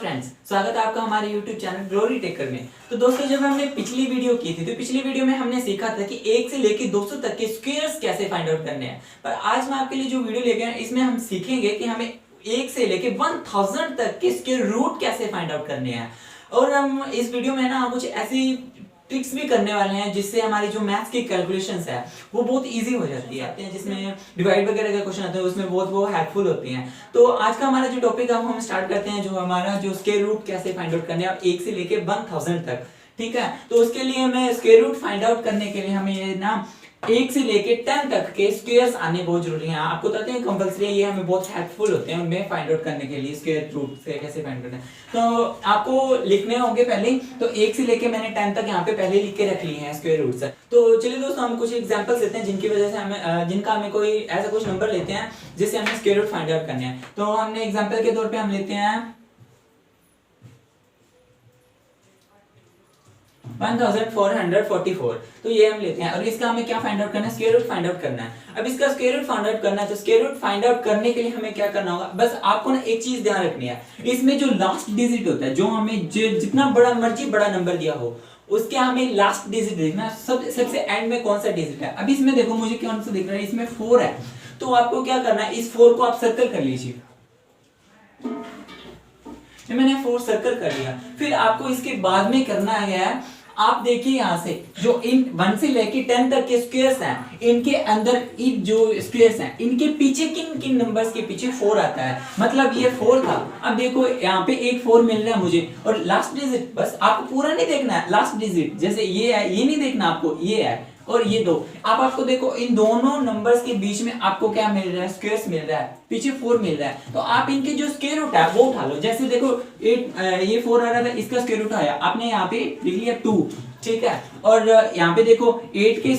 Friends, स्वागत है आपका हमारे YouTube चैनल ग्लोरी टेकर में। तो दोस्तों, जब हमने पिछली वीडियो की थी तो पिछली वीडियो में हमने सीखा था कि 1 से लेकर 200 तक के स्क्वायर्स कैसे फाइंड आउट करने हैं। पर आज मैं आपके लिए जो वीडियो लेके आया इसमें हम सीखेंगे कि हमें 1 से लेकर 1000 तक के स्क्वायर रूट कैसे फाइंड आउट करने हैं। और हम इस वीडियो में ना कुछ ऐसी ट्रिक्स भी करने वाले हैं जिससे हमारी जो मैथ्स की कैलकुलेशंस है वो बहुत इजी हो जाती है, जिसमें डिवाइड वगैरह का क्वेश्चन आता है उसमें बहुत वो हेल्पफुल होती हैं। तो आज का हमारा जो टॉपिक है हम स्टार्ट करते हैं, जो हमारा जो स्क्वायर रूट कैसे फाइंड आउट करने हैं 1 से लेके 1000 तक। ठीक है, तो उसके लिए हमें स्क्वायर रूट फाइंड आउट करने के लिए हमें ना 1 से लेके 10 तक के स्क्वायर्स आने बहुत जरूरी हैं। आपको बताते हैं कंपलसरी ये हमें बहुत हेल्पफुल होते हैं उनमें फाइंड आउट करने के लिए स्क्वायर रूट से कैसे फाइंड करना है। तो आपको लिखने होंगे पहले, तो 1 से लेके मैंने 10 तक यहाँ पे पहले लिख के रख लिए हैं स्क्वायर रूट्स। तो चलिए दोस्तों, हम कुछ एग्जांपल्स लेते हैं जिनकी वजह से हमें जिनका हमें कोई ऐसा कुछ नंबर लेते हैं जिससे हमें स्क्वायर रूट फाइंड आउट करने हैं। तो हमने एग्जाम्पल के तौर पर हम लेते हैं 1444। तो ये हम लेते हैं और इसका हमें क्या फाइंड आउट करना है, स्क्वायर रूट फाइंड आउट करना है। अब इसका स्क्वायर रूट फाइंड आउट करना है, तो स्क्वायर रूट फाइंड आउट करने के लिए हमें क्या करना होगा, बस आपको ना एक चीज ध्यान रखनी है। इसमें जो लास्ट डिजिट होता है, जो हमें जितना बड़ा मर्जी बड़ा नंबर दिया हो उसके हमें लास्ट डिजिट देखना, सबसे एंड में कौन सा डिजिट है। अब इसमें देखो मुझे कौन सा दिख रहा है, इसमें 4 है। तो आपको क्या करना है, इस 4 को आप सर्कल कर लीजिए। मैंने 4 सर्कल कर लिया। फिर आपको इसके बाद में करना है, आप देखिए यहां से जो इन 1 से लेके 10 तक के स्क्वायर्स हैं, इनके अंदर जो स्क्वायर्स हैं इनके पीछे किन किन नंबर्स के पीछे 4 आता है। मतलब ये 4 था, अब देखो यहाँ पे एक 4 मिल रहा है मुझे और लास्ट डिजिट, बस आपको पूरा नहीं देखना है, लास्ट डिजिट जैसे ये है ये नहीं देखना आपको, ये है और ये 2। अब आपको देखो इन दोनों नंबर्स के बीच में आपको क्या मिल रहा है, स्क्वायर्स मिल रहा है, पीछे 4 मिल रहा है। तो आप इनके जो स्क्वायर रूट है वो उठा लो। जैसे देखो ये 4 आ रहा था, इसका स्क्वायर रूट आया, आपने यहाँ पे लिख लिया 2। ठीक है, और यहाँ पे देखो 8 का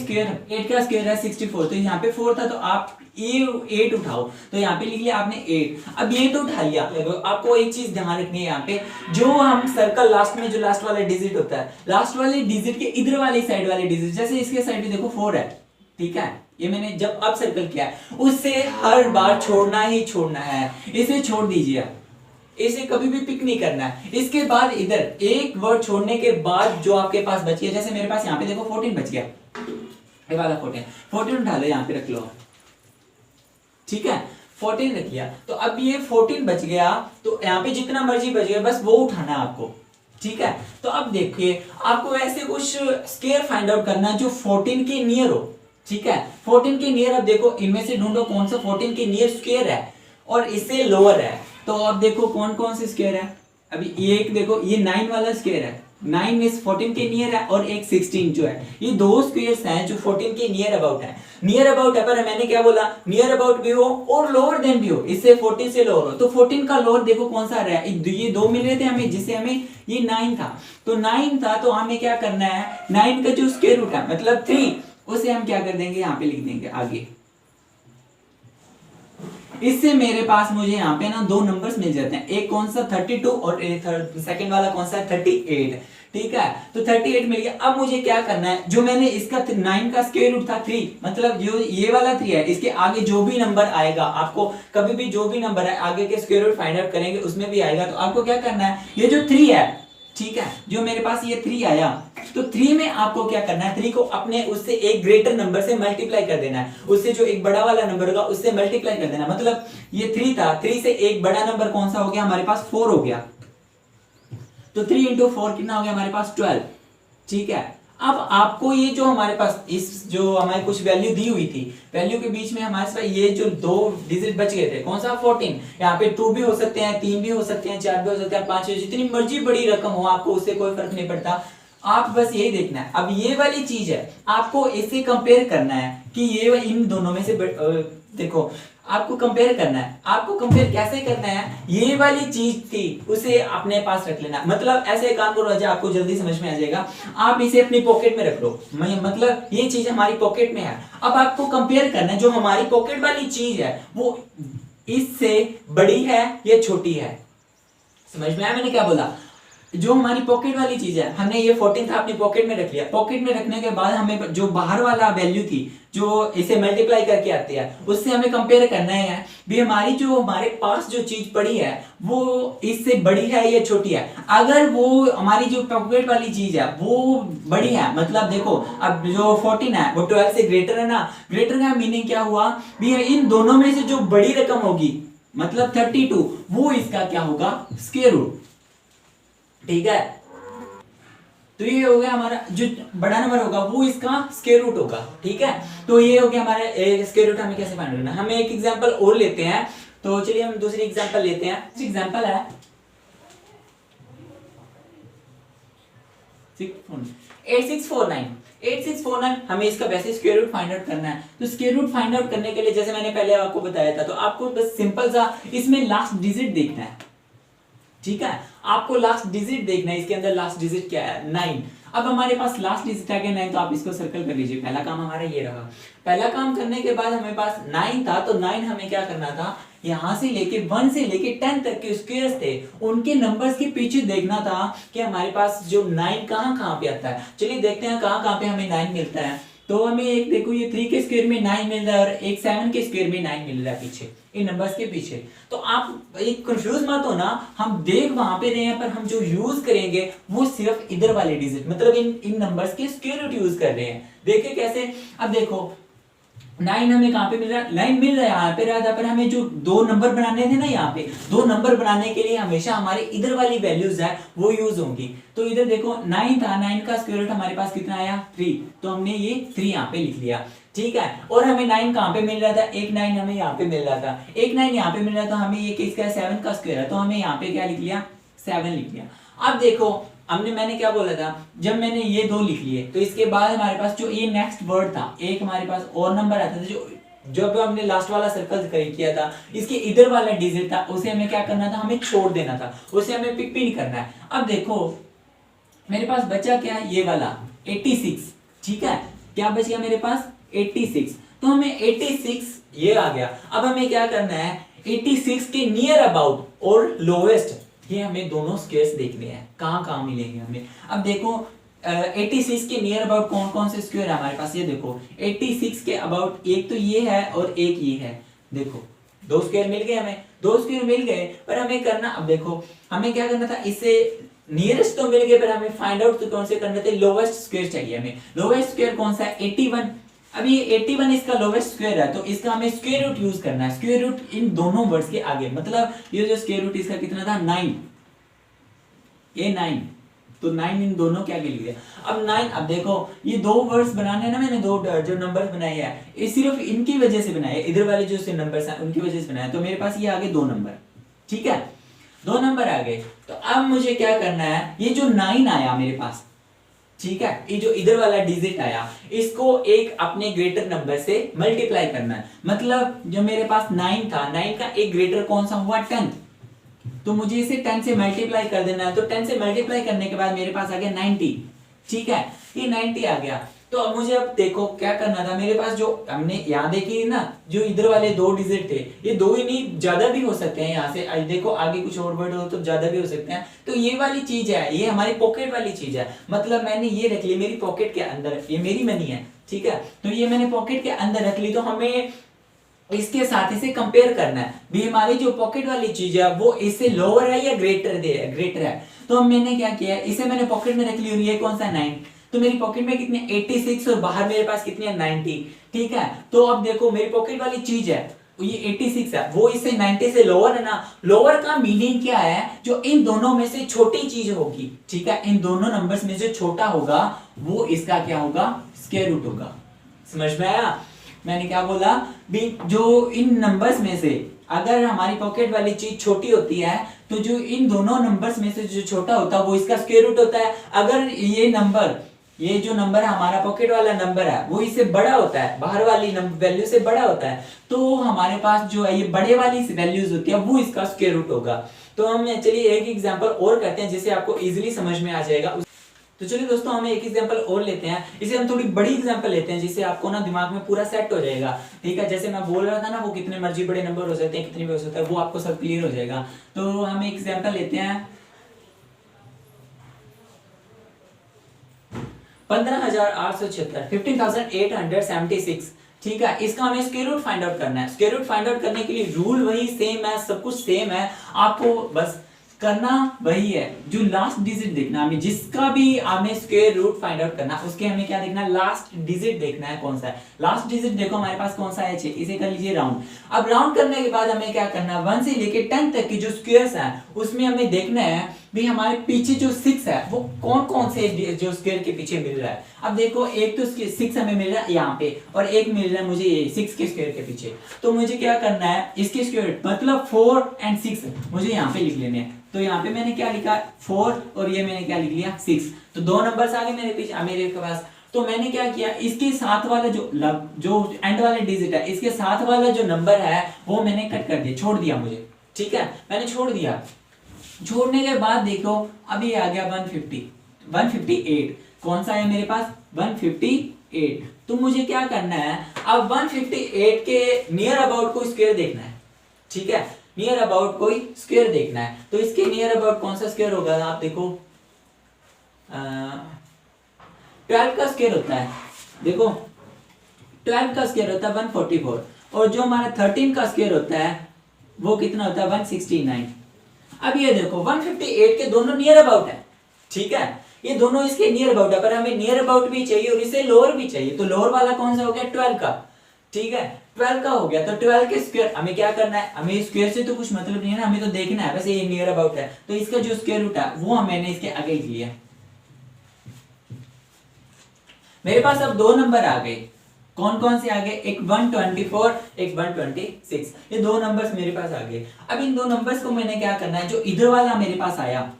स्क्वायर है 64। तो यहाँ पे 4 था तो आप ये 8 उठाओ, तो यहाँ पे लिख लिया आपने 8। अब ये तो उठा लिया। आपको एक चीज ध्यान रखनी है, यहाँ पे जो हम सर्कल लास्ट में जो लास्ट वाला डिजिट होता है, लास्ट वाले डिजिट के इधर वाली साइड वाले डिजिट, जैसे इसके साइड में देखो 4 है। ठीक है, ये मैंने जब अब सर्कल किया उससे हर बार छोड़ना ही छोड़ना है, इसे छोड़ दीजिए, इसे कभी भी पिक नहीं करना है। इसके बाद इधर एक वर्ड छोड़ने के बाद जो आपके पास बची है, जैसे मेरे पास यहाँ पे देखो 14 बच गया, ये वाला 14 उठा लो, यहाँ पे रख लो। ठीक है, 14 रख लिया। तो अब ये 14 बच गया, तो यहाँ पे जितना मर्जी बच गया बस वो उठाना है आपको। ठीक है, तो अब देखिए आपको ऐसे कुछ स्क्वायर फाइंड आउट करना है जो 14 के नियर हो। ठीक है, 14 के नियर, अब देखो इनमें से ढूंढो कौन सा 14 के नियर स्क्वायर है और इससे लोअर है। तो अब देखो कौन कौन से स्क्वायर है। अभी ये एक देखो, ये 9 वाला स्क्वायर है, 9 इस 14 के नियर है, और एक 16 जो है, ये 2 स्क्वायर्स हैं जो 14 के नियर अबाउट है। नियर अबाउट है, पर मैंने क्या बोला, नियर अबाउट भी हो और लोअर देन भी हो, इससे 14 से लोअर हो। तो 14 का लोअर देखो कौन सा आ रहा है, ये 2 मिल रहे थे हमें, जिससे हमें ये 9 था। तो 9 था, तो हमें क्या करना है, 9 का जो स्क्वायर रूट है मतलब 3, उसे हम क्या कर देंगे, यहाँ पे लिख देंगे आगे। इससे मेरे पास मुझे यहाँ पे ना 2 नंबर्स मिल जाते हैं, एक कौन सा 32 और सेकंड वाला कौन सा 38। ठीक है, तो 38 मिल गया। अब मुझे क्या करना है, जो मैंने इसका 9 का स्क्वायर रूट था 3, मतलब जो ये वाला 3 है, इसके आगे जो भी नंबर आएगा, आपको कभी भी जो भी नंबर है आगे के स्क्वायर रूट फाइंड आउट करेंगे उसमें भी आएगा। तो आपको क्या करना है, ये जो 3 है, ठीक है, जो मेरे पास ये 3 आया, तो 3 में आपको क्या करना है, 3 को अपने उससे एक ग्रेटर नंबर से मल्टीप्लाई कर देना है, उससे जो एक बड़ा वाला नंबर होगा उससे मल्टीप्लाई कर देना। मतलब ये 3 था, 3 से एक बड़ा नंबर कौन सा हो गया, हमारे पास 4 हो गया। तो 3 into 4 कितना हो गया हमारे पास 12। ठीक है, अब आपको ये जो हमारे पास इस जो हमारी कुछ वैल्यू दी हुई थी, वैल्यू के बीच में हमारे पास ये जो 2 डिजिट बच गए थे, कौन सा 14, यहाँ पे 2 भी हो सकते हैं, 3 भी हो सकते हैं, 4 भी हो सकते हैं, 5, जितनी मर्जी बड़ी रकम हो आपको उससे कोई फर्क नहीं पड़ता। आप बस यही देखना है। अब ये वाली चीज है, आपको इससे कंपेयर करना है कि ये इन दोनों में से देखो आपको कंपेयर करना है। आपको कंपेयर कैसे करना है, ये वाली चीज थी उसे अपने पास रख लेना। मतलब ऐसे काम करो अजय, आपको जल्दी समझ में आ जाएगा। आप इसे अपनी पॉकेट में रख लो, मतलब ये चीज हमारी पॉकेट में है। अब आपको कंपेयर करना है, जो हमारी पॉकेट वाली चीज है वो इससे बड़ी है या छोटी है। समझ में आया मैंने क्या बोला, जो हमारी पॉकेट वाली चीज है, हमने ये 14 था अपनी पॉकेट में रख लिया। पॉकेट में रखने के बाद हमें जो बाहर वाला वैल्यू थी जो इसे मल्टीप्लाई करके आती है उससे हमें कंपेयर करना है भी हमारी जो हमारे पास जो चीज पड़ी है वो इससे बड़ी है या छोटी है। अगर वो हमारी जो पॉकेट वाली चीज है वो बड़ी है, मतलब देखो अब जो 14 है वो 12 से ग्रेटर है ना। ग्रेटर का मीनिंग क्या हुआ भी इन दोनों में से जो बड़ी रकम होगी मतलब 32 वो इसका क्या होगा स्क्वायर रूट। ठीक है, तो ये हो गया हमारा जो बड़ा नंबर होगा वो इसका स्क्वायर रूट होगा। ठीक है, तो ये हो गया हमारा स्क्वायर रूट हमें कैसे फाइंड करना है। हमें एक एग्जांपल और लेते हैं, तो चलिए हम दूसरी एग्जांपल लेते हैं। एग्जांपल है 8649 हमें इसका वैसे स्क्वायर रूट फाइंड आउट करना है। तो स्क्वायर रूट फाइंड आउट करने के लिए जैसे मैंने पहले आपको बताया था, तो आपको बस सिंपल सा इसमें लास्ट डिजिट देखना है। ठीक है, आपको लास्ट डिजिट देखना है, इसके अंदर लास्ट डिजिट क्या है 9। अब हमारे पास लास्ट डिजिट आ गया 9, तो आप इसको सर्कल कर लीजिए। पहला काम हमारा ये रहा। पहला काम करने के बाद हमेरे पास 9 था, तो 9 हमें क्या करना था, यहां से लेके 1 से लेके 10 तक के स्क्वायर्स थे उनके नंबर्स के पीछे देखना था कि हमारे पास जो 9 कहां कहां पे आता है। चलिए देखते हैं कहां कहां पे हमें 9 मिलता है। तो हमें एक देखो ये 3 के स्क्वायर में 9 मिल रहा है और एक 7 के स्क्वायर में 9 मिल रहा है पीछे, इन नंबर्स के पीछे। तो आप एक कंफ्यूज मत होना, हम देख वहां पे रहे हैं पर हम जो यूज करेंगे वो सिर्फ इधर वाले डिजिट मतलब इन नंबर्स के स्क्वायर रूट यूज कर रहे हैं। देखिए कैसे, अब देखो 9 हमें कहां पे मिल रहा है, 9 मिल रहा है यहाँ पे रहा था, पर हमें जो दो नंबर बनाने थे ना, यहाँ पे दो नंबर बनाने के लिए हमेशा हमारे इधर वाली वैल्यूज है वो यूज होंगी। तो इधर देखो 9 था, 9 का स्क्वायर रूट हमारे पास कितना आया 3, तो हमने ये 3 यहाँ पे लिख लिया। ठीक है, और हमें 9 कहां पे मिल रहा था, एक 9 हमें यहाँ पे मिल रहा था, एक 9 यहाँ पे मिल रहा था, हमें ये किसका 7 का स्क्वायर है, तो हमें यहाँ पे क्या लिख लिया 7 लिख लिया। अब देखो मैंने क्या बोला था, जब मैंने ये दो लिख लिए तो इसके बाद हमारे पास जो ये नेक्स्ट वर्ड था, एक हमारे पास और नंबर आता था जो जब हमने लास्ट वाला सर्कल किया था, इसके इधर वाला डिजिट था उसे हमें क्या करना था, हमें छोड़ देना था, उसे हमें पिक भी नहीं करना है। अब देखो मेरे पास बचा क्या, ये वाला 86। ठीक है, क्या बच गया मेरे पास 86, तो हमें 86 ये आ गया। अब हमें क्या करना है 86 के नियर अबाउट और लोवेस्ट ये हमें दोनों स्क्वायर्स देखने हैं कहां कहां मिलेंगे हमें। अब देखो 86 के नियर अबाउट कौन कौन से स्क्वायर है हमारे पास, ये देखो 86 के अबाउट एक तो ये है और एक ये है। देखो दो स्क्वायर मिल गए, हमें दो स्क्वायर मिल गए, पर हमें करना, अब देखो हमें क्या करना था, इससे नियरेस्ट तो मिल गए पर हमें फाइंड आउट तो कौन से करने थे, लोवेस्ट स्क्वायर चाहिए हमें। लोवेस्ट स्क्वायर कौन सा है 81। अब ये 81 इसका लोवेस्ट स्क्वायर है, तो इसका हमें स्क्वायर रूट यूज करना है। स्क्वायर रूट इन दोनों वर्ड्स के आगे, मतलब ये जो स्क्वायर रूट इसका कितना था 9, ये 9, तो 9 इन दोनों के आगे लिख दिया। अब 9, अब देखो ये दो वर्ड्स बनाने ना, मैंने दो जो नंबर्स बनाए हैं ये सिर्फ इनकी वजह से बनाए, इधर वाले जो नंबर्स हैं उनकी वजह से बनाए, तो मेरे पास ये आगे दो नंबर। ठीक है, दो नंबर आ गए, तो अब मुझे क्या करना है, ये जो 9 आया मेरे पास, ठीक है, ये जो इधर वाला डिजिट आया इसको एक अपने ग्रेटर नंबर से मल्टीप्लाई करना है। मतलब जो मेरे पास 9 था, 9 का एक ग्रेटर कौन सा हुआ 10, तो मुझे इसे 10 से मल्टीप्लाई कर देना है। तो 10 से मल्टीप्लाई करने के बाद मेरे पास आ गया 90। ठीक है, ये 90 आ गया। तो अब मुझे अब देखो क्या करना था, मेरे पास जो हमने यहाँ देखी ना, जो इधर वाले दो डिजिट थे, ये दो ही नहीं ज्यादा भी हो सकते हैं, यहाँ से देखो आगे कुछ और वर्ड हो तो ज्यादा भी हो सकते हैं। तो ये वाली चीज है, ये हमारी पॉकेट वाली चीज है, मतलब मैंने ये रख ली मेरी पॉकेट के अंदर, ये मेरी मनी है। ठीक है, तो ये मैंने पॉकेट के अंदर रख ली, तो हमें इसके साथ इसे कंपेयर करना है भी हमारी जो पॉकेट वाली चीज है वो इससे लोअर है या ग्रेटर है। तो मैंने क्या किया, इसे मैंने पॉकेट में रख ली और ये कौन सा 9, तो मेरी पॉकेट में कितने 86 और बाहर मेरे पास कितने 90। ठीक है, तो अब देखो मेरी पॉकेट वाली चीज है ये 86 है, वो इससे 90 से लोअर है ना। लोअर का मीनिंग क्या है, जो इन दोनों में से छोटी चीज होगी। ठीक है, इन दोनों नंबर्स में जो छोटा होगा वो इसका क्या होगा, स्क्वायर रूट होगा। समझ में आया मैंने क्या बोला भी, जो इन नंबर्स में से अगर हमारी पॉकेट वाली चीज छोटी होती है तो जो इन दोनों नंबर्स में से जो छोटा होता है वो इसका स्क्वायर रूट होता है। अगर ये नंबर, ये जो नंबर है हमारा पॉकेट वाला नंबर है वो इससे बड़ा होता है, बाहर वाली वैल्यू से बड़ा होता है, तो हमारे पास जो है ये बड़े वाली वैल्यूज होती है वो इसका स्क्वायर रूट होगा। तो हम चलिए एक एग्जांपल और करते हैं जिससे आपको इजीली समझ में आ जाएगा। तो चलिए दोस्तों हम एक एग्जांपल और लेते हैं, इसे हम थोड़ी बड़ी एग्जांपल लेते हैं जिससे आपको ना दिमाग में पूरा सेट हो जाएगा। ठीक है, जैसे मैं बोल रहा था ना वो कितने मर्जी बड़े नंबर हो सकते हैं, कितने भी हो सकता है, वो आपको सब क्लियर हो जाएगा। तो हम एक एग्जांपल लेते हैं 15,876, 15,876। ठीक है, इसका हमें स्क्वायर रूट फाइंड आउट करना है। स्क्वायर रूट फाइंड आउट करने के लिए रूल वही सेम है, सब कुछ सेम है, आपको बस करना वही है, जो लास्ट डिजिट देखना हमें, जिसका भी हमें स्क्वायर रूट फाइंड आउट करना, उसके हमें क्या देखना है, लास्ट डिजिट देखना है कौन सा है। लास्ट डिजिट देखो हमारे पास कौन सा है, 6, इसे कर लीजिए राउंड। अब राउंड करने के बाद हमें क्या करना है, 1 से लेके 10 तक की जो स्क्वायर्स हैं उसमें हमें देखना है भी हमारे पीछे जो 6 है वो कौन कौन से जो स्क्वायर के पीछे मिल रहा है। अब देखो एक तो 6 हमें मिल रहा है यहाँ पे, और एक मिल रहा है मुझे ये 6 के स्क्वायर के पीछे। तो मुझे क्या करना है, इसके स्क्वायर मतलब 4 और 6 मुझे यहाँ पे लिख लेने हैं। तो यहाँ पे मैंने क्या लिखा, 4, और ये मैंने क्या लिख लिया, 6। तो 2 नंबर्स आ गए मेरे पीछे, मेरे पास। तो मैंने क्या किया, इसके साथ वाला जो एंड वाला डिजिट है, इसके साथ वाला जो नंबर है वो मैंने कट कर दिया, छोड़ दिया मुझे। ठीक है, मैंने छोड़ दिया। छोड़ने के बाद देखो अभी आ गया 158। कौन सा है मेरे पास, 158। तो मुझे क्या करना है, अब 158 के नियर अबाउट कोई स्क्वायर देखना है। ठीक है, नियर अबाउट कोई स्क्वायर देखना है। तो इसके नियर अबाउट कौन सा स्क्वायर होगा, आप देखो 12 का स्क्वायर होता है। देखो 12 का स्क्वायर होता है 144, और जो हमारा 13 का स्क्वायर होता है वो कितना होता है, 169। अब ये देखो 158 के दोनों नियर अबाउट है। ठीक है, ये दोनों इसके नियर अबाउट है, पर हमें नियर अबाउट भी चाहिए और इसे लोअर भी चाहिए। तो लोअर वाला कौन सा हो गया, 12 का। ठीक है, 12 का हो गया। तो 12 के स्क्वायर हमें क्या करना है, हमें स्क्वायर से तो कुछ मतलब नहीं है ना, हमें तो देखना है बस ये नियर अबाउट है। तो इसका जो स्क्वायर रूट है वो मैंने इसके आगे लिख लिया। मेरे पास अब 2 नंबर आ गए। कौन कौन से आ गए, एक 124, एक 126। ये 2 नंबर्स मेरे पास आ गए। अब इन 2 नंबर्स को मैंने क्या करना है, जो इधर वाला मेरे पास आया,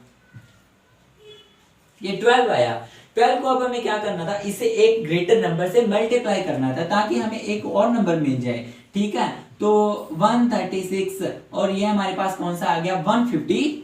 ये 12 आया, 12 को अब हमें क्या करना था, इसे एक ग्रेटर नंबर से मल्टीप्लाई करना था ताकि हमें एक और नंबर मिल जाए। ठीक है, तो 136, और ये हमारे पास कौन सा आ गया, 150।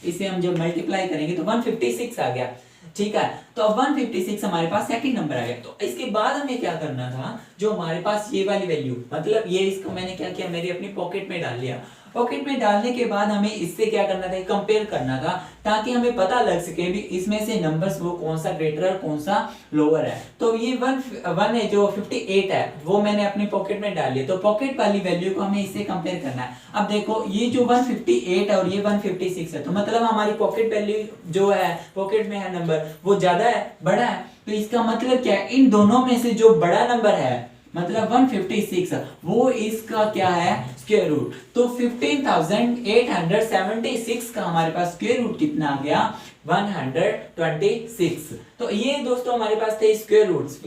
इसे हम जब मल्टीप्लाई करेंगे तो 156 आ गया। ठीक है, तो अब 156 हमारे पास सेकंड नंबर आ गया। तो इसके बाद हमें क्या करना था, जो हमारे पास ये वाली वैल्यू, मतलब ये इसको मैंने क्या किया, मेरी अपनी पॉकेट में डाल लिया। पॉकेट में डालने के बाद हमें इससे क्या करना था, कंपेयर करना था, ताकि हमें पता लग सके भी इसमें से नंबर्स वो कौन सा ग्रेटर है और कौन सा लोअर है। तो ये 1 है, जो 58 है वो मैंने अपनी पॉकेट में डाल लिया। तो पॉकेट वाली वैल्यू को हमें इससे कंपेयर करना है। अब देखो ये जो 158 है और ये 156 है, तो मतलब हमारी पॉकेट वैल्यू जो है, पॉकेट में है नंबर, वो ज्यादा है, बड़ा है। तो इसका मतलब क्या है, इन दोनों में से जो बड़ा नंबर है, मतलब 156, वो इसका क्या है, स्क्वायर रूट। तो 15,876 का हमारे पास स्क्वायर रूट कितना आ गया, 126। तो ये दोस्तों हमारे पास थे स्क्वायर रूट्स।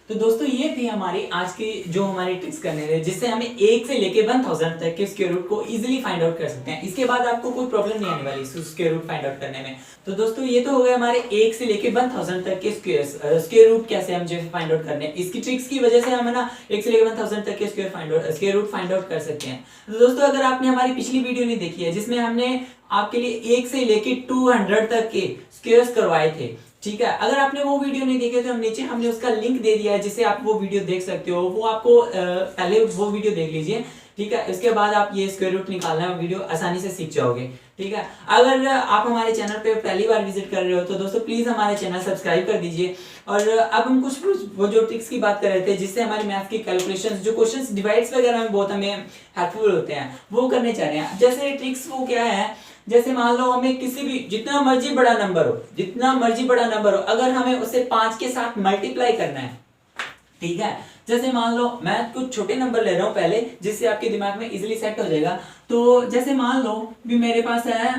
तो दोस्तों ये थी हमारी आज की जो हमारी ट्रिक्स करने थे, जिससे हमें 1 से लेके 1000 तक के स्क्वायर रूट को इजीली फाइंड आउट कर सकते हैं। इसके बाद आपको कोई प्रॉब्लम नहीं आने वाली स्क्वायर रूट फाइंड आउट करने में। तो दोस्तों ये तो हो गए हमारे 1 से लेके 1000 तक के स्क्वायर रूट कैसे हम जो फाइंड आउट करने हैं। इसकी ट्रिक्स की वजह से हम ना 1 से लेके 1000 तक के स्क्वायर रूट फाइंड आउट कर सकते हैं। तो दोस्तों अगर आपने हमारी पिछली वीडियो नहीं देखी है, जिसमें हमने आपके लिए 1 से लेके 200 तक के स्क्वायर्स करवाए थे, ठीक है, अगर आपने वो वीडियो नहीं देखे तो हम नीचे हमने उसका लिंक दे दिया है, जिसे आप वो वीडियो देख सकते हो। वो आपको पहले वो वीडियो देख लीजिए। ठीक है, इसके बाद आप ये स्क्वायर रूट निकालना है वीडियो आसानी से सीख जाओगे। ठीक है, अगर आप हमारे चैनल पे पहली बार विजिट कर रहे हो तो दोस्तों प्लीज हमारे चैनल सब्सक्राइब कर दीजिए। और अब हम कुछ वो जो ट्रिक्स की बात कर रहे थे, जिससे हमारी मैथ की कैलकुलेशंस, जो क्वेश्चंस डिवाइड्स वगैरह में बहुत हमें हेल्पफुल होते हैं, वो करने चाह रहे हैं। जैसे ट्रिक्स वो क्या है, जैसे मान लो हमें किसी भी जितना मर्जी बड़ा नंबर हो, अगर हमें उसे 5 के साथ मल्टीप्लाई करना है, ठीक है, जैसे मान लो मैं कुछ छोटे नंबर ले रहा हूं पहले, जिससे आपके दिमाग में इजीली सेट हो जाएगा। तो जैसे मान लो भी मेरे पास है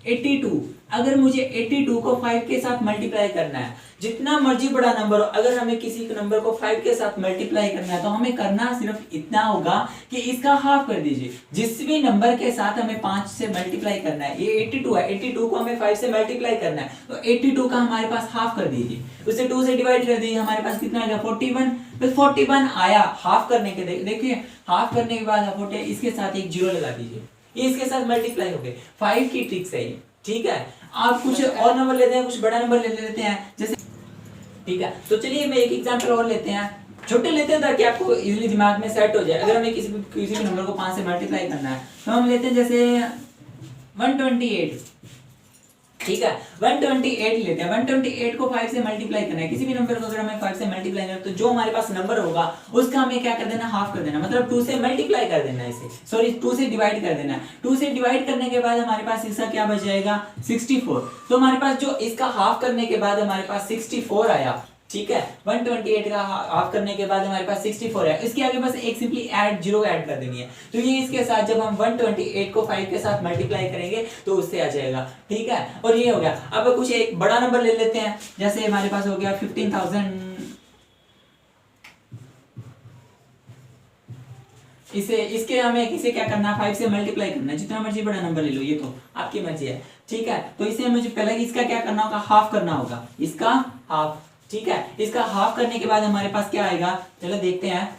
82, अगर मुझे 82 को 5 के साथ मल्टीप्लाई करना है, जितना मर्जी बड़ा नंबर हो, अगर हमें किसी नंबर को 5 के साथ मल्टीप्लाई करना है, तो हमें करना सिर्फ इतना होगा कि इसका हाफ कर दीजिए। जिस भी नंबर के साथ हमें 5 से मल्टीप्लाई करना है, ये 82 है, 82 को हमें 5 से मल्टीप्लाई करना है, तो 82 का हमारे पास हाफ कर दीजिए, उसे 2 से डिवाइड कर दीजिए, हमारे पास कितना आएगा 41। बस 41 आया हाफ करने के, देखिए हाफ करने के बाद 40, इसके साथ एक जीरो लगा दीजिए, ये इसके साथ मल्टीप्लाई हो गए। 5 की ट्रिक्स है ये। ठीक है, आप कुछ और नंबर लेते हैं, कुछ बड़ा नंबर ले लेते हैं जैसे, ठीक है। तो चलिए मैं एक एग्जांपल और लेते हैं, छोटे लेते हैं ताकि आपको इजीली दिमाग में सेट हो जाए। अगर हमें किसी भी नंबर को 5 से मल्टीप्लाई करना है, तो हम लेते हैं जैसे 128। ठीक है। 128 लेते हैं, 128 को 5 से मल्टीप्लाई करना है, किसी भी नंबर को अगर हमें 5 से मल्टीप्लाई करना है तो जो हमारे पास नंबर होगा उसका हमें क्या कर देना, हाफ कर देना, मतलब 2 से मल्टीप्लाई कर देना है इसे, सॉरी 2 से डिवाइड कर देना है। 2 से डिवाइड करने के बाद हमारे पास इसका क्या बच जाएगा 64। तो हमारे पास जो इसका हाफ करने के बाद हमारे पास 64 आया, ठीक है। 128 का हाफ करने के बाद हमारे पास 64 है, इसके आगे बस एक सिंपली ऐड जीरो ऐड कर देनी है। तो ये इसके साथ जब हम 128 को 5 के साथ मल्टीप्लाई करेंगे तो उससे आ जाएगा, ठीक है। और ये हो गया। अब कुछ एक बड़ा नंबर ले लेते हैं, जैसे हमारे पास हो गया 15,000। इसके हमें किसे क्या करना है, 5 से मल्टीप्लाई करना है, जितना मर्जी बड़ा नंबर ले लो, ये तो आपकी मर्जी है, ठीक है। तो इसे मुझे पहले इसका क्या करना होगा, हाफ करना होगा, इसका हाफ, ठीक है। इसका हाफ करने के बाद हमारे पास क्या आएगा, चलो देखते हैं।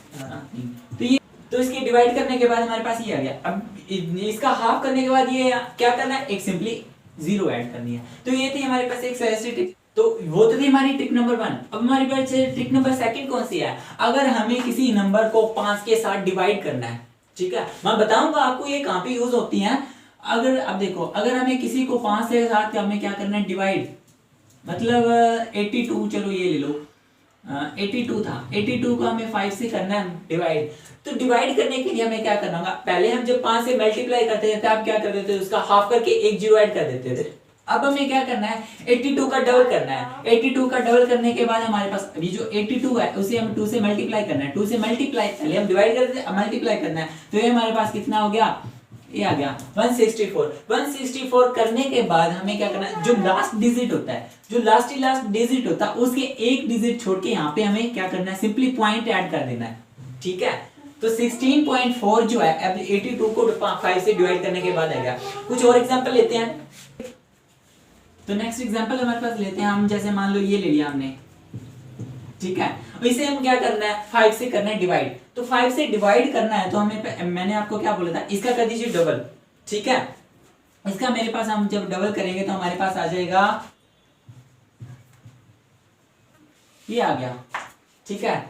तो इसकी डिवाइड करने के बाद हमारे पास ये आ गया। अब इसका हाफ करने के बाद ये क्या करना है, एक सिंपली जीरो ऐड करनी है। तो ये थी हमारे पास एक सही ट्रिक, तो वो तो थी हमारी ट्रिक नंबर 1। अब हमारी पास ट्रिक नंबर 2 कौन सी है, अगर हमें किसी नंबर को 5 के साथ डिवाइड करना है, ठीक है। मैं बताऊंगा आपको ये कहां पे यूज होती है। अगर अब देखो, अगर हमें किसी को 5 के साथ हमें क्या करना है, डिवाइड, मतलब 82, चलो ये ले लो, 82 था, 82 को हमें 5 से करना है डिवाइड। तो डिवाइड करने के लिए हमें क्या करना होगा, पहले हम जब 5 से मल्टीप्लाई करते थे आप क्या कर देते थे, उसका हाफ करके एक जीरो ऐड कर देते थे। अब हमें क्या करना है, 82 का डबल करना है। 82 का डबल करने के बाद हमारे पास अभी जो 82 है उसे हम 2 से मल्टीप्लाई करना है। 2 से मल्टीप्लाई, पहले हम डिवाइड करते थे, अब मल्टीप्लाई करना है। तो ये हमारे पास कितना हो गया, ये आ गया 164। 164 करने के बाद हमें क्या करना है, जो लास्ट डिजिट होता है, जो लास्ट डिजिट होता है उसके एक डिजिट छोड़ के यहाँ पे हमें क्या करना है, सिंपली पॉइंट ऐड कर देना है, ठीक है। तो 16.4 जो है अब 82 को 5 से डिवाइड करने के बाद आएगा। कुछ और एग्जांपल लेते हैं। तो नेक्स्ट एग्जांपल हमारे पास लेते हैं हम, जैसे मान लो ये ले लिया हमने, ठीक है। इसे हम क्या करना है, 5 से करना है डिवाइड। तो 5 से डिवाइड करना है तो हमें, मैंने आपको क्या बोला था, इसका कर दीजिए डबल, ठीक है। इसका मेरे पास हम जब डबल करेंगे तो हमारे पास आ जाएगा, ये आ गया, ठीक है।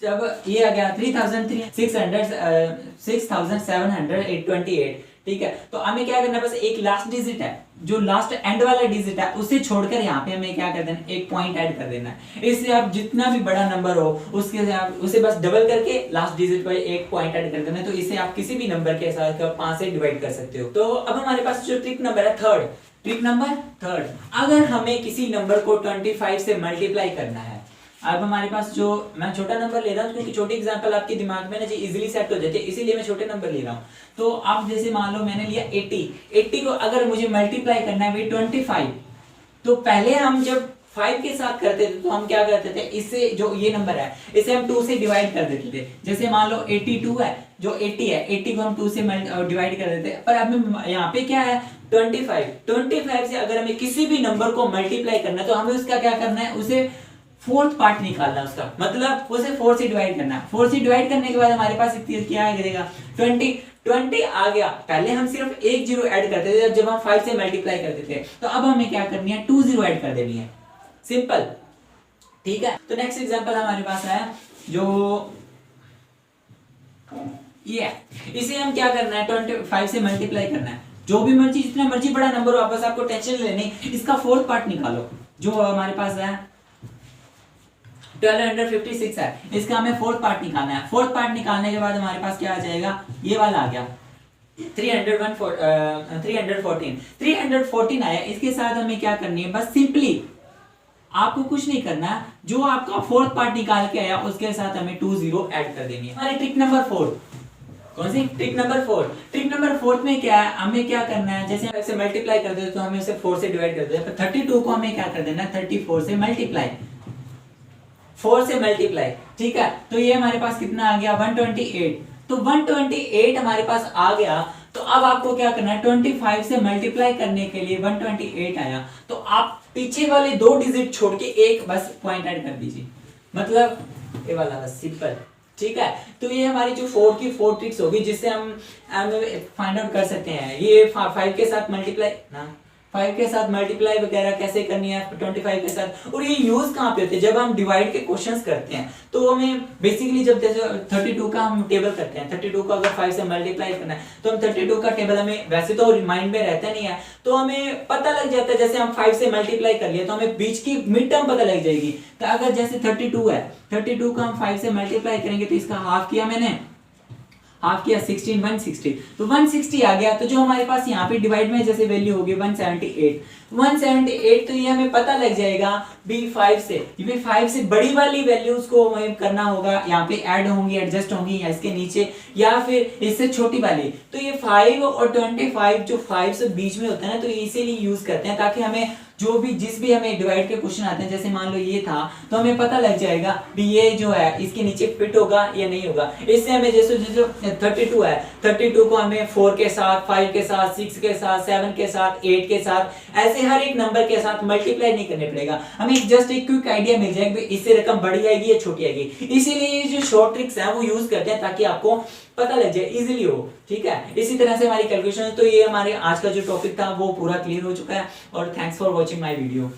जब ये आ गया 6,728, ठीक है। तो हमें क्या करना है, बस एक लास्ट डिजिट है, जो लास्ट एंड वाला डिजिट है उसे छोड़कर यहाँ पे हमें क्या कर देना, एक पॉइंट ऐड कर देना है। इससे आप जितना भी बड़ा नंबर हो उसके आप उसे बस डबल करके लास्ट डिजिट पर एक पॉइंट ऐड कर देना है। तो इसे आप किसी भी नंबर के साथ 5 से डिवाइड कर सकते हो। तो अब हमारे पास जो ट्रिक नंबर है थर्ड, ट्रिक नंबर थर्ड, अगर हमें किसी नंबर को 25 से मल्टीप्लाई करना है। अब हमारे पास जो, मैं छोटा नंबर ले रहा हूँ क्योंकि छोटी एग्जांपल आपके दिमाग में ना जी इजीली सेट हो जाती है, इसीलिए मैं छोटे नंबर ले रहा हूँ। तो आप जैसे मान लो मैंने लिया 80 को अगर मुझे मल्टीप्लाई करना है 25, तो पहले हम जब 5 के साथ करते थे तो हम क्या करते थे, इससे जो ये नंबर है इसे हम 2 से डिवाइड कर देते थे। जैसे मान लो 82 है, जो 80 है, 80 को हम 2 से डिवाइड कर देते हैं। पर अब यहाँ पे क्या है 25 से अगर हमें किसी भी नंबर को मल्टीप्लाई करना है तो हमें उसका क्या करना है, उसे फोर्थ पार्ट निकालना है उसका, मतलब उसे 4 से डिवाइड करना है। 4 से डिवाइड करने के बाद हमारे पास क्या आएगा 20 आ गया। पहले हम सिर्फ एक जीरो ऐड करते थे जब हम 5 से मल्टीप्लाई करते थे, तो अब हमें क्या करनी है 2 जीरो ऐड कर देनी है, सिंपल, ठीक है। तो नेक्स्ट एग्जांपल हमारे पास है जो ये, इसे हम क्या करना है 25 से मल्टीप्लाई करना है। जो भी मर्जी, जितना मर्जी बड़ा नंबर हो, बस आपको टेंशन लेनी, इसका फोर्थ पार्ट निकालो। जो हमारे पास है 1256 है, इसका हमें फोर्थ पार्ट निकालना है। फोर्थ पार्ट निकालने के बाद हमारे पास क्या आ जाएगा, ये वाला आ गया 314 आया। इसके साथ हमें क्या करनी है, बस सिंपली आपको कुछ नहीं करना, जो आपका फोर्थ पार्ट निकाल के आया उसके साथ हमें 2 जीरो ऐड कर देनी है। हमारी ट्रिक नंबर 4, कौन सी ट्रिक नंबर 4? ट्रिक नंबर 4 में क्या है, हमें क्या करना है, जैसे हम इसे मल्टीप्लाई करते हैं तो हमें इसे 4 से डिवाइड कर देते हैं। 32 को हमें क्या कर देना है 34 से मल्टीप्लाई, 4 से मल्टीप्लाई, ठीक है। तो ये हमारे पास कितना आ गया 128। तो 128 हमारे पास आ गया। तो अब आपको क्या करना है 25 से मल्टीप्लाई करने के लिए 128 आया, तो आप पीछे वाले 2 डिजिट छोड़ के एक बस पॉइंट ऐड कर दीजिए, मतलब ये वाला बस, सिंपल, ठीक है। तो ये हमारी जो 4 की 4 ट्रिक्स होगी जिससे हम फाइंड आउट कर सकते हैं। ये 5 के साथ मल्टीप्लाई ना, 5 के साथ मल्टीप्लाई वगैरह कैसे करनी है 25 के साथ। और ये यूज कहाँ पे होते हैं, जब हम डिवाइड के क्वेश्चंस करते हैं तो हमें बेसिकली जब जैसे 32 का हम टेबल करते हैं, 32 को अगर 5 से मल्टीप्लाई करना है तो हम 32 का टेबल हमें वैसे तो माइंड में रहता नहीं है, तो हमें पता लग जाता है जैसे हम 5 से मल्टीप्लाई कर लिया तो हमें बीच की मिड टर्म पता लग जाएगी। तो अगर जैसे 32 है, 32 को हम 5 से मल्टीप्लाई करेंगे तो इसका हाफ किया मैंने, हाफ किया 16, 160, तो 160 आ गया। तो जो हमारे पास यहाँ पे डिवाइड में जैसे वैल्यू होगी 178, तो ये हमें पता लग जाएगा B5 से, B5 से बड़ी वाली वैल्यूज को हमें करना होगा, यहाँ पे ऐड होंगी, एडजस्ट होंगी या इसके नीचे, या फिर इससे छोटी वाली। तो ये 5 और 25 जो 5 से बीच में होता है ना, तो इसीलिए यूज करते हैं ताकि हमें जो भी जिस भी हमें डिवाइड के क्वेश्चन आते हैं, जैसे मान लो ये था तो हमें पता लग जाएगा भी ये जो है इसके नीचे फिट होगा या नहीं होगा। इससे हमें जैसे 32 है, 32 को हमें 4 के साथ, 5 के साथ, 6 के साथ, 7 के साथ, 8 के साथ, ऐसे हर एक नंबर के साथ मल्टीप्लाई नहीं करने पड़ेगा, हमें जस्ट एक क्विक आइडिया मिल जाएगा इससे रकम बड़ी आएगी या छोटी आएगी। इसीलिए ये जो शॉर्ट ट्रिक्स है वो यूज करते हैं ताकि आपको पता लग जाए, इजीली हो। ठीक है, इसी तरह से हमारी कैलकुलेशन। तो ये हमारे आज का जो टॉपिक था वो पूरा क्लियर हो चुका है, और thanks for watching my video.